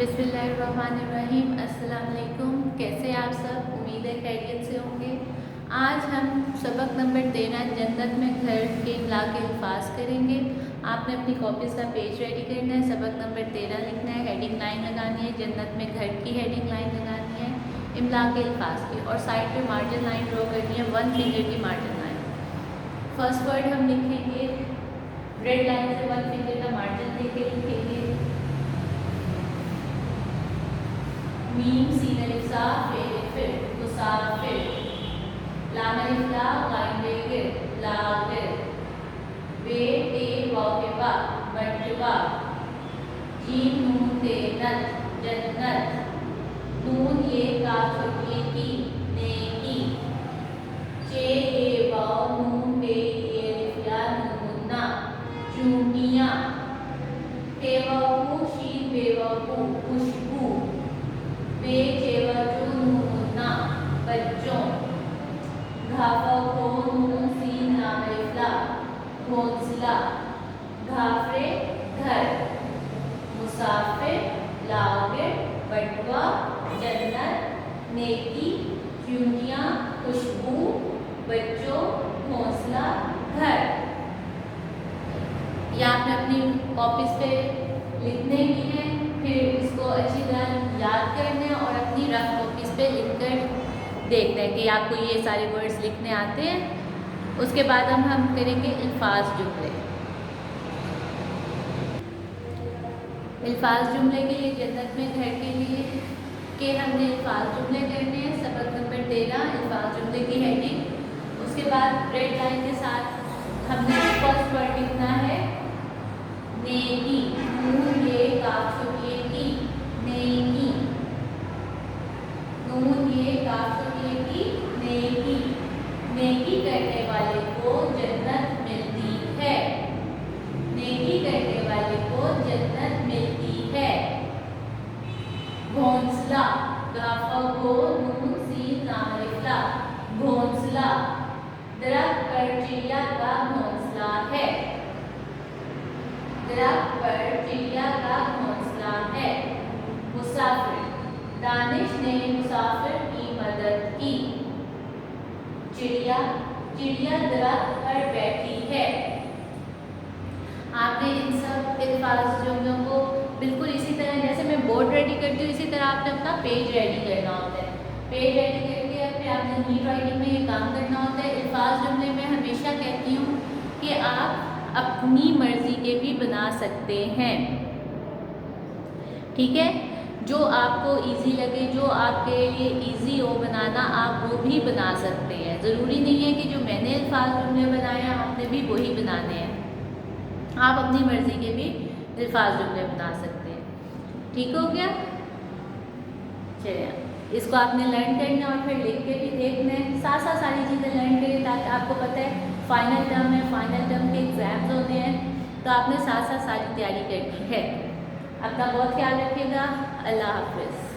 बिस्मिल्लाहिर्रहमानिर्रहीम। अस्सलाम वालेकुम। कैसे आप सब? उम्मीद है खैरियत से होंगे। आज हम सबक नंबर 13 जन्नत में घर के इमला के अल्फाज करेंगे। आपने अपनी कॉपीज़ का पेज रेडी करना है, सबक नंबर 13 लिखना है, हेडिंग लाइन लगानी है, जन्नत में घर की हेडिंग लाइन लगानी है, इमला के अल्फाज की, और साइड पे मार्जिन लाइन ड्रॉ करनी है, 1 फिंगर की मार्जिन लाइन। फर्स्ट वर्ड हम लिखेंगे, रेड लाइन से 1 फिंगर का मार्जिन लेके लिखेंगे। मीम सीन अलिफ सा फिर मुसाफिर, लाम अलिफ ला गाइन गिर लागिर, बे ते वाव के बा बटवा, जीम नून ते नत जन्नत, नून ये काफ छोटी की नेकी, चे ए वाव नून बे ये अलिफ ला नूना चूंटियां, ते वाव शीन बे वाव खुशबू, बेचेवजुना बच्चों, घाफा को नून सीन लाम अलिफ ला घोंसला, घाफरे घर, मुसाफिर लागिर बटवा जन्नत नेकी चूंटियां खुशबू बच्चों घोंसला घर। ये आपने अपनी कॉपीज पे लिखने की है, फिर इसको अच्छी तरह याद करना है और अपनी रफ कॉपीज़ पे लिखकर देखना है कि आपको ये सारे वर्ड्स लिखने आते हैं। उसके बाद हम करेंगे अल्फाज जुमले। अल्फाज जुमले के लिए जन्नत में घर के लिए के हमने अल्फाज जुमले करने हैं, सबक नंबर 13 अल्फाज जुमले की हेडिंग। उसके बाद रेड लाइन के साथ हमने फर्स्ट वर्ड लिखना है नेकी, नून ये काफ छोटी की नेकी, नून ये काफ छोटी की नेकी, नेकी करने वाले को जन्नत मिलती है, नेकी करने वाले को जन्नत मिलती है। घोंसला, गाफा को नून सीन लाम अलिफ ला घोंसला, दरख्त पर चिड़िया का घोंसला है, दरख्त पर चिड़िया का घोंसला है। मुसाफिर, दानिश ने मुसाफिर की मदद की, चिड़िया, चिड़िया दरख्त पर बैठी है। आपने इन सब अल्फाज जुमलों को बिल्कुल इसी तरह, जैसे मैं बोर्ड रेडी करती हूँ, इसी तरह आपने अपना पेज रेडी करना होता है। पेज रेडी करके फिर आपने नीट राइटिंग में ये काम करना होता है। अल्फाज जुमले में हमेशा कहती हूँ कि आप अपनी मर्जी के भी बना सकते हैं, ठीक है। जो आपको इजी लगे, जो आपके लिए इजी हो बनाना, आप वो भी बना सकते हैं। ज़रूरी नहीं है कि जो मैंने अल्फाज जुमले बनाए हैं आपने भी वही बनाने हैं। आप अपनी मर्जी के भी अल्फाज जुमले बना सकते हैं। ठीक हो गया? चलिए, इसको आपने लर्न करना और फिर लिख के भी देखना है। साथ साथ सारी चीज़ें लर्न करें ताकि आपको पता है फाइनल टर्म है, फाइनल टर्म के एग्ज़ाम्स होते हैं, तो आपने साथ साथ सारी तैयारी करनी है। अपना बहुत ख्याल रखिएगा। अल्लाह हाफ़िज़।